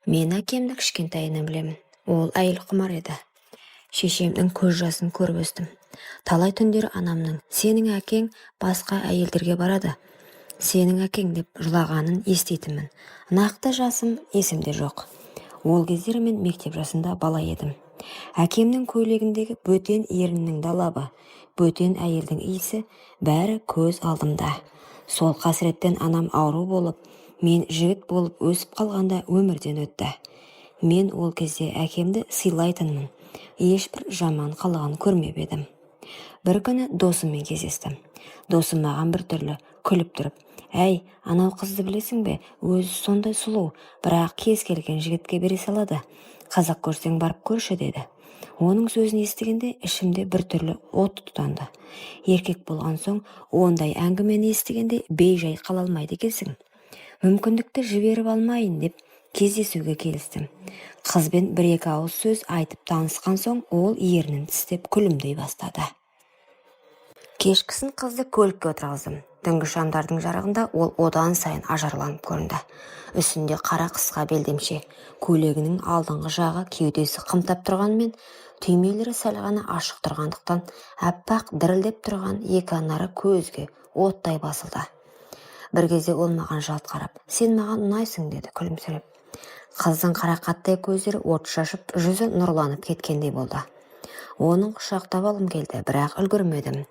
Мен әкемді кішкентайынан білемін. Ол әйел құмар еді. Шешемнің көз жасын көріп өстім. Талай түндері анамның «Сенің әкең басқа әйелдерге барады. Сенің әкең» деп жылағанын еститінмін. Нақты жасым есімде жоқ. Ол кездері мен мектеп жасында бала едім. Әкемнің көйлегіндегі бөтен еріннің далабы, бөтен әйелдің иісі бәрі көз алдымда. Сол қасіреттен анам ауру болып, мен жігіт болып өсіп қалғанда өмірден өтті. Мен ол кезде әкемді сыйлайтынмын. Ешбір жаман қылығын көрмеп едім. Бір күні досыммен кездестім. Досым маған бір түрлі күліп тұрып: «Әй, анау қызды білесің бе? Өзі сондай сұлу, бірақ кез келген жігітке бере салады. Қазақ көрсең барып көрші» деді. Оның сөзін естігенде ішімде бір түрлі от тұтанды. Еркек болған соң ондай әңгімені естігенде бей-жай қала алмайды екенсің. Мүмкіндікті жіберіп алмайын деп кездесуге келістім. Қызбен бір-екі ауыз сөз айтып танысқан соң ол ернін тістеп күлімдей бастады. Кешкісін қызды көлікке отырғыздым. Түнгі шамдардың жарығында ол одан сайын ажарланып көрінді. Үстінде қара қысқа белдемше, көйлегінің алдыңғы жағы кеудесі қымтап тұрғанмен, түймелері сәл ғана ашық тұрғандықтан әппақ дірілдеп тұрған екі анары көзге оттай басылды. Бір кезде ол маған жалт қарап: «Сен маған ұнайсың» деді күлімсіреп. Қыздың қарақаттай көздері от шашып, жүзі нұрланып кеткендей болды. Оның құшақтап алғым келді, бірақ үлгермедім.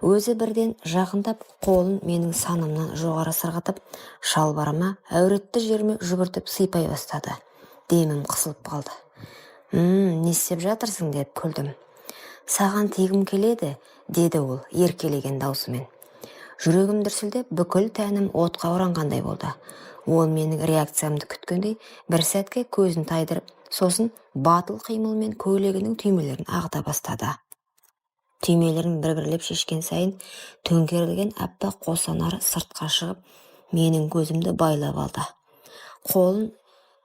Өзі бірден жақындап, қолын менің санымнан жоғары сырғытып, шалбарыма, әуретті жеріме жүгіртіп сыйпай бастады. Демім қысылып қалды. Не істеп жатырсың?» деп күлдім. «Саған тигім келеді» деді ол еркелеген даусымен. Жүрегім дүрсілдеп, бүкіл тәнім отқа оранғандай болды. Ол менің реакциямды күткендей бір сәтке көзін тайдырып, сосын батыл қимылмен көйлегінің түймелерін ағыта бастады. Түймелерін бір-бірлеп шешкен сайын төңкерілген әппақ қосанары сыртқа шығып, менің көзімді байлап алды. Қолын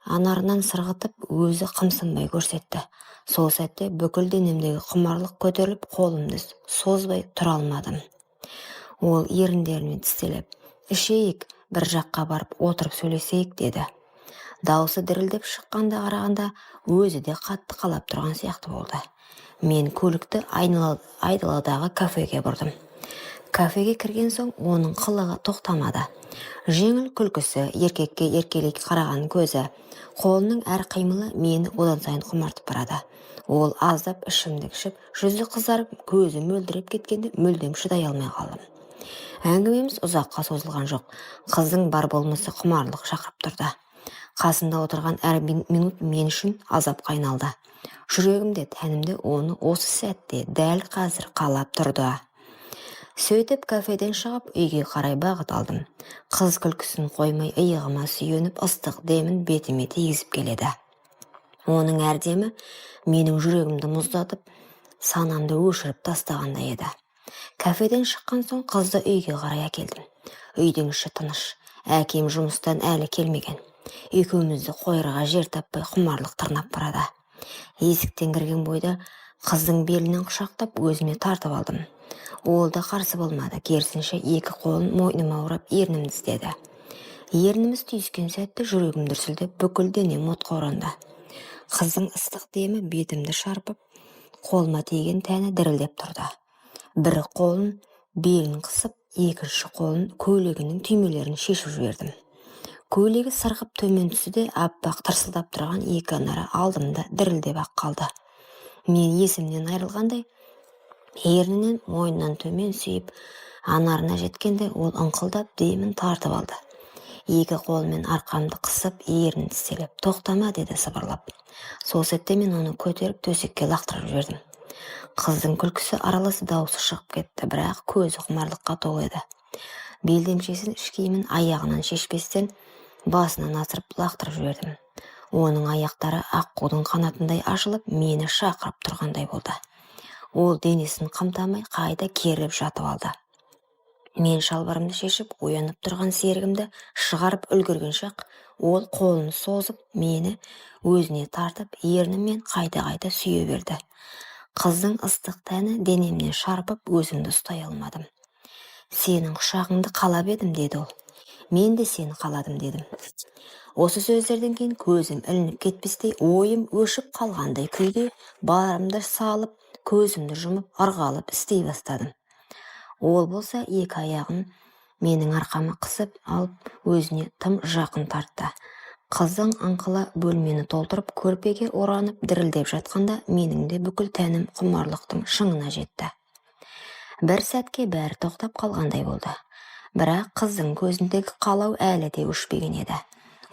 анарынан сырғытып, өзі қымсынбай көрсетті. Сол сәтте бүкіл денемдегі құмарлық көтеріліп, қолымды созбай тұра алмадым. Ол еріндерімен тістелеп: «Ішейік, бір жаққа барып отырып сөйлесейік» деді. Даусы дірілдеп шыққанда қарағанда өзі де қатты қалап тұрған сияқты болды. Мен көлікті айдаладағы кафеге бұрдым. Кафеге кірген соң оның қылығы тоқтамады. Жеңіл күлкісі, еркекке еркелей қараған көзі, қолының әр қимылы мені одан сайын құмартып барады. Ол аздап ішімдік ішіп, жүзі қызарып, көзі мөлдіреп кеткенде мүлдем шыдай алмай қалдым. Әңгімеміз ұзаққа созылған жоқ. Қыздың бар болмысы құмарлық шақырып тұрды. Қасында отырған әр минут мен үшін азапқа айналды. Жүрегімде, тәнімде оны осы сәтте дәл қазір қалап тұрды. Сөйтіп кафеден шығып үйге қарай бағыт алдым. Қыз күлкісін қоймай иығыма сүйеніп, ыстық демін бетіме тигізіп келеді. Оның әр демі менің жүрегімді мұздатып, санамды өшіріп тастағандай еді. Кафеден шыққан соң қызды үйге қарай әкелдім. Үйдің іші тыныш. Әкем жұмыстан әлі келмеген. Екеумізді қойырға жер таппай құмарлық тырнап барады. Есіктен кірген бойда қыздың белінен құшақтап өзіме тартып алдым. Ол да қарсы болмады. Керісінше екі қолын мойныма орап ернімді іздеді. Ерніміз түйіскен сәтте жүрегім дүрсілдеп, бүкіл денем отқа оранды. Қыздың ыстық демі бетімді шарпып, қолыма тиген тәні дірілдеп тұрды. Бір қолын белін қысып, екінші қолын көйлегінің түймелерін шешіп жібердім. Көйлегі сырғып төмен түсті де, аппақ тырсылдап тұрған екі анары алдымда дірілдеп ақ қалды. Мен есімнен айрылғандай, ернінен мойнынан төмен сүйіп, анарына жеткенде ол ыңқылдап демін тартып алды. Екі қолымен арқамды қысып, ернін тістелеп: «Тоқтама» деді сыбырлап. Сол сәтте мен оны көтеріп төсекке лақтырып жібердім. Қыздың күлкісі аралас даусы шығып кетті, бірақ көзі құмарлыққа толы еді. Белдемшесін іш киімін аяғынан шешпестен басынан асырып лақтырып жібердім. Оның аяқтары аққудың қанатындай ашылып, мені шақырып тұрғандай болды. Ол денесін қымтамай қайта керіліп жатып алды. Мен шалбарымды шешіп, оянып тұрған серігімді шығарып үлгерген шақ, ол қолын созып, мені өзіне тартып, ернімен қайта-қайта сүйе берді. Қыздың ыстық тәні денемнен шарпып, өзімді ұстай алмадым. «Сенің құшағыңды қалап едім» деді ол. «Мен де сені қаладым» дедім. Осы сөздерден кейін көзім ілініп кетпестей, ойым өшіп қалғандай күйде барымды салып, көзімді жұмып, ырғалып істей бастадым. Ол болса екі аяғын менің арқама қысып алып, өзіне тым жақын тартты. Қыздың аңқыла бөлмені толтырып, көрпеге оранып дірілдеп жатқанда, менің де бүкіл тәнім құмарлықтың шыңына жетті. Бір сәтке бәрі тоқтап қалғандай болды. Бірақ қыздың көзіндегі қалау әлі де өшпеген еді.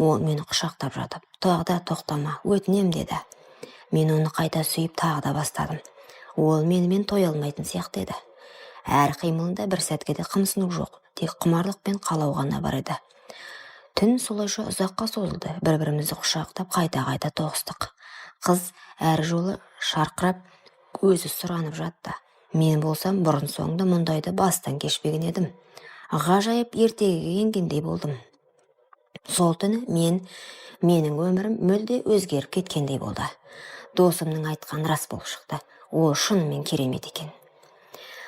Ол мені құшақтап жатып, тағы да тоқтама, өтінем деді. Мен оны қайта сүйіп тағы да бастадым. Ол менімен тоя алмайтын сияқты еді. Әр қимылында бір сәтке де қымсыну жоқ, тек құмарлық пен қалау ғана бар еді. Түн солайша ұзаққа созылды, бір-бірімізді құшақтап қайта-қайта тоғыстық. Қыз әр жолы шарқырап, өзі сұранып жатты. Мен болсам бұрын соңды мұндайды бастан кешпеген едім. Ғажайып ертегіге енгендей болдым. Сол түні менің өмірім мүлде өзгеріп кеткендей болды. Досымның айтқан рас болып шықты. Ол шынымен керемет екен.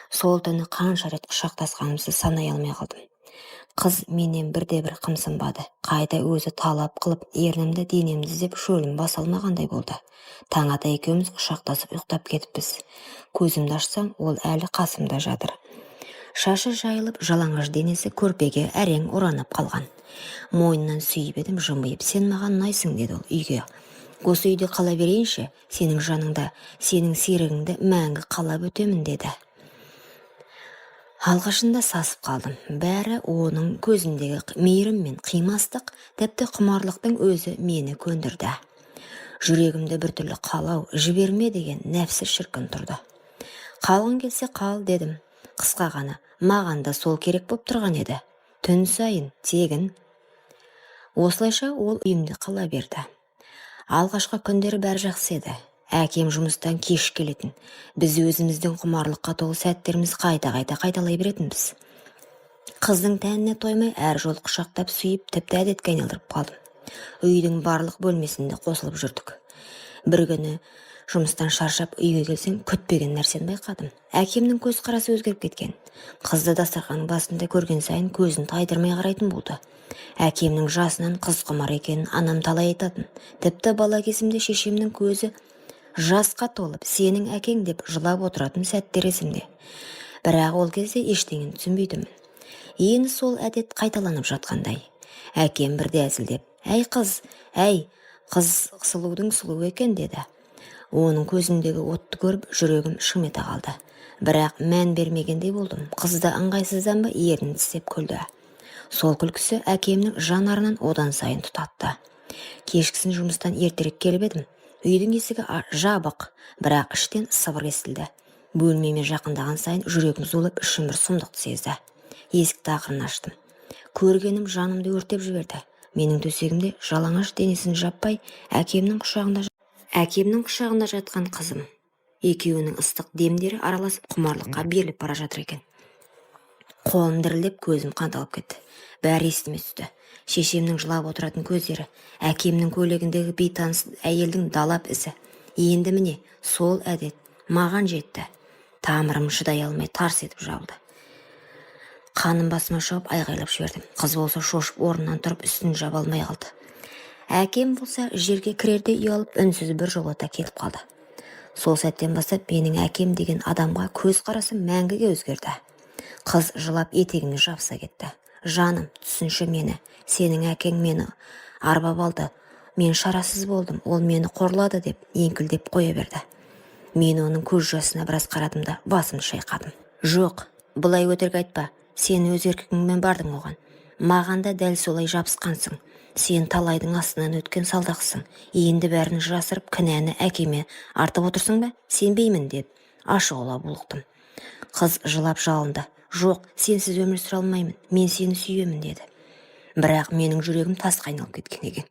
Сол түні қанша рет құшақтасқанымызды санай алмай қалдым. Қыз менен бірде-бір қымсынбады. Қайта өзі талап қылып, ернімді денемді іздеп шөлім баса алмағандай болды. Таң ата екеуміз құшақтасып ұйықтап кетіппіз. Көзімді ашсам, ол әлі қасымда жатыр. Шашы жайылып, жалаңаш денесі көрпеге әрең оранып қалған. Мойнынан сүйіп едім, жымиып, сен маған ұнайсың деді ол үйге. Осы үйде қала берейінші, сенің жаныңда, сенің серігіңді мәңгі қалап өтемін деді. Алғашында сасып қалдым. Бәрі оның көзіндегі мейірім мен қимастық, тіпті құмарлықтың өзі мені көндірді. Жүрегімді біртүрлі қалау, жіберме деген нәпсі шіркін тұрды. Қалғың келсе қал дедім. Қысқа ғана, маған да сол керек боп тұрған еді. Түн сайын, тегін. Осылайша ол үйімде қала берді. Алғашқы күндері бәрі жақсы еді. Әкем жұмыстан кеш келетін. Біз өзіміздің құмарлыққа толы сәттеріміз қайта-қайта қайталай беретінбіз. Қыздың тәніне тоймай әр жол құшақтап сүйіп, тіпті әдетке айналдырып қалдым. Үйдің барлық бөлмесінде қосылып жүрдік. Бір күні жұмыстан шаршап үйге келсем, күтпеген нәрсені байқадым. Әкемнің көз қарасы өзгеріп кеткен. Қызды дастарханның басында көрген сайын көзін тайдырмай қарайтын болды. Әкемнің жасынан қыз құмар екенін анам талай айтатын. Тіпті бала кезімде шешемнің көзі жасқа толып, сенің әкең деп жылап отыратын сәттер есімде. Бірақ ол кезде ештеңені түсінбейтінмін. Енді сол әдет қайталанып жатқандай. Әкем бірде әзілдеп, әй қыз сұлудың сұлуы екен деді. Оның көзіндегі отты көріп, жүрегім шым ете қалды. Бірақ мән бермегендей болдым. Қызды ыңғайсыздан ба ернін тістеп күлді. Сол күлкісі әкемнің жанарынан одан сайын тұтатты. Кешкісін жұмыстан ертерек келіп едім. Үйдің есігі жабық, бірақ іштен сыбыр естілді. Бөлмеме жақындаған сайын жүрегім зулап, ішім бір сұмдықты сезді. Есікті ақырын аштым. Көргенім жанымды өртеп жіберді. Менің төсегімде жалаңаш денесін жаппай, әкемнің құшағында жатқан қызым. Екеуінің ыстық демдері араласып құмарлыққа беріліп бара жатыр екен. Қолым дірілдеп, көзім қанталап кетті. Бәрі естіме түсті. Шешемнің жылап отыратын көздері, әкемнің көйлегіндегі бейтаныс әйелдің далап ізі. Енді міне, сол әдет маған жетті. Тамырым шыдай алмай тарс етіп жабылды. Қаным басыма шауып айғайлап жібердім. Қыз болса шошып орнынан тұрып үстін жаба алмай қалды. Әкем болса жерге кірерде ұялып үнсіз бір жолата келіп қалды. Сол сәттен бастап менің әкем деген адамға көз қарасы мәңгіге өзгерді. Қыз жылап етегіме жабыса кетті. Жаным, түсінші мені, сенің әкең мені арбап алды. Мен шарасыз болдым, ол мені қорлады деп еңкілдеп қоя берді. Мен оның көз жасына біраз қарадым да басымды шайқадым. Жоқ, бұлай өтірік айтпа. Сен өз еркіңмен бардың оған. Маған да дәл солай жабысқансың. Сен талайдың астынан өткен салдақсың. Енді бәрін жасырып, кінәні әкеме артып отырсың ба? Сенбеймін деп ашығыла булықтым. Қыз жылап жалынды. Жоқ, сенсіз өмір сүре алмаймын. Мен сені сүйемін деді. Бірақ менің жүрегім тасқа айналып кеткен екен.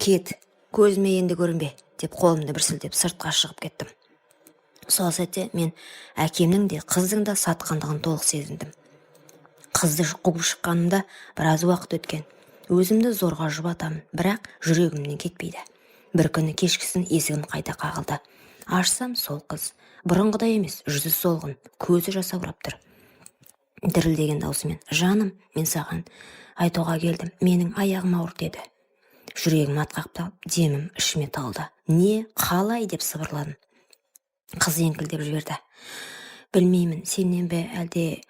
Кет, көзіме енді көрінбе деп қолымды бір сілтеп сыртқа шығып кеттім. Сол сәтте мен әкемнің де қыздың да сатқандығын толық сезіндім. Қызды қуып шыққанымда біраз уақыт өткен. Өзімді зорға жұбатамын, бірақ жүрегімнен кетпейді. Бір күні кешкісін есігім қайта қағылды. Ашсам сол қыз. Бұрынғыдай емес, жүзі солғын, көзі жасаурап тұр. Дірілдеген даусымен, жаным, мен саған айтуға келдім, менің аяғым ауыр деді. Жүрегім атқақтап, демім ішіме тығылды. Не, қалай деп сыбырладым. Қыз еңкілдеп жіберді. Білмеймін, сенен бе әлде...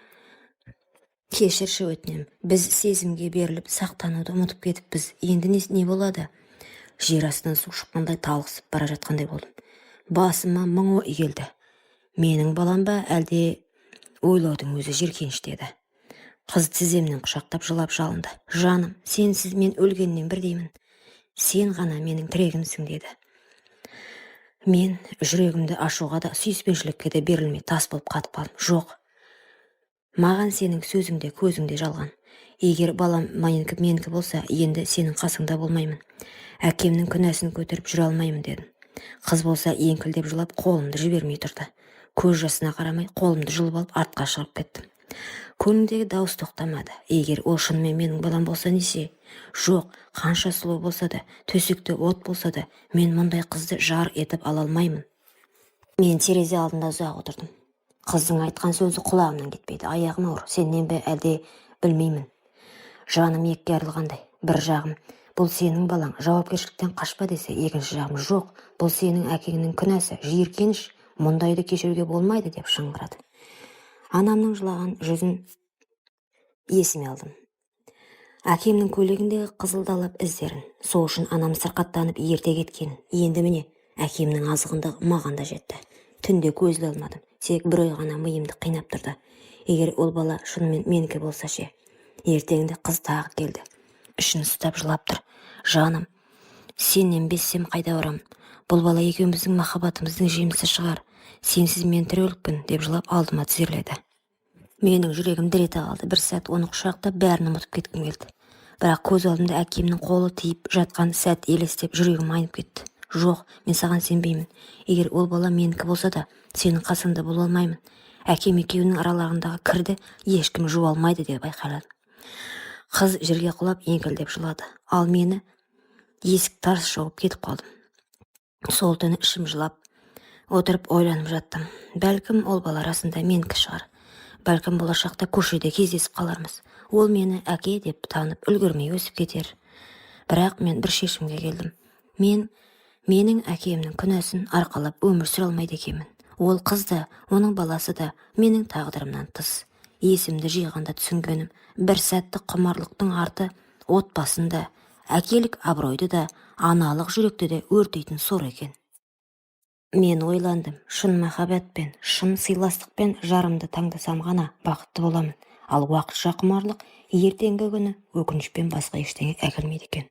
Кешірші өтінем. Біз сезімге беріліп, сақтануды ұмытып кетіппіз. Енді не болады? Жер астынан су шыққандай талықсып бара жатқандай болдым. Басыма мың ой келді. Менің балам ба, әлде... Ойлаудың өзі жеркеніш деді. Қыз тіземнен құшақтап жылап жалынды. Жаным, сенсіз мен өлгеннен бірдеймін. Сен ғана менің тірегімсің деді. Мен жүрегімді ашуға да, сүйіспеншілікке де берілмей тас болып қатып қалдым. Жоқ. Маған сенің сөзіңде, көзіңде жалған. Егер балам менікі болса, енді сенің қасыңда болмаймын. Әкемнің күнәсін көтеріп жүре алмаймын дедім. Қыз болса еңкілдеп жылап, қолымды жібермей тұрды. Көз жасына қарамай, қолымды жұлып алып артқа шығып кеттім. Көңілдегі дауыс тоқтамады. Егер ол шынымен менің балам болса несе? Жоқ, қанша сұлу болса да, төсекте от болса да, мен мұндай қызды жар етіп ала алмаймын. Мен терезе алдында ұзақ отырдым. Қыздың айтқан сөзі құлағымнан кетпейді. Аяғым ауыр, сенен бе әлде білмеймін. Жаным екіге айрылғандай. Бір жағым, бұл сенің балаң, жауапкершіліктен қашпа десе, екінші жағым, жоқ, бұл сенің әкеңнің күнәсі, жиіркеніш, мұндайды кешіруге болмайды деп шыңғырады. Анамның жылаған жүзін есіме алдым. Әкемнің көйлегіндегі қызылдалап іздерін, сол үшін анам сырқаттанып ерте кеткен. Енді міне, әкемнің азғындығы маған да жетті. Түнде көз іле алмадым, тек бір ой ғана миымды қинап тұрды. Егер ол бала шынымен менікі болса ше. Ертеңінде қыз тағы келді. Ішін ұстап жылап тұр. Жаным, сенен безсем қайда барам? Бұл бала екеуміздің махаббатымыздың жемісі шығар. Сенсіз мен тірі деп жылап алдыма тізерледі. Менің жүрегім дір ете қалды. Бір сәт оны құшақтап бәрін ұмытып кеткім келді. Бірақ көз алдымда әкемнің қолы тиіп жатқан сәт елестеп жүрегім айнып кетті. Жоқ, мен саған сенбеймін. Егер ол бала менікі болса да, сенің қасыңда бола алмаймын. Әкем екеуінің араларындағы кірді ешкім жуа алмайды деп айқайлады. Қыз жерге құлап еңкілдеп жылады. Ал мені есік тарс жауып кетіп қалдым. Сол түні ішім жылап отырып ойланып жаттым. Бәлкім ол бала арасында менікі шығар. Бәлкім болашақта көшеде кездесіп қалармыз. Ол мені әке деп танып үлгермей өсіп кетер. Бірақ мен бір шешімге келдім. Менің әкемнің күнәсін арқалап өмір сүре алмайды екенмін. Ол қыз да, оның баласы да менің тағдырымнан тыс. Есімді жиғанда түсінгенім, бір сәтті құмарлықтың арты отбасында, әкелік абыройды да, аналық жүректі де өртейтін сор екен. Мен ойландым, шын махаббатпен, шын сыйластықпен жарымды таңдасам ғана бақытты боламын. Ал уақытша құмарлық ертеңгі күні өкінішпен басқа ештеңе әкелмейді екен.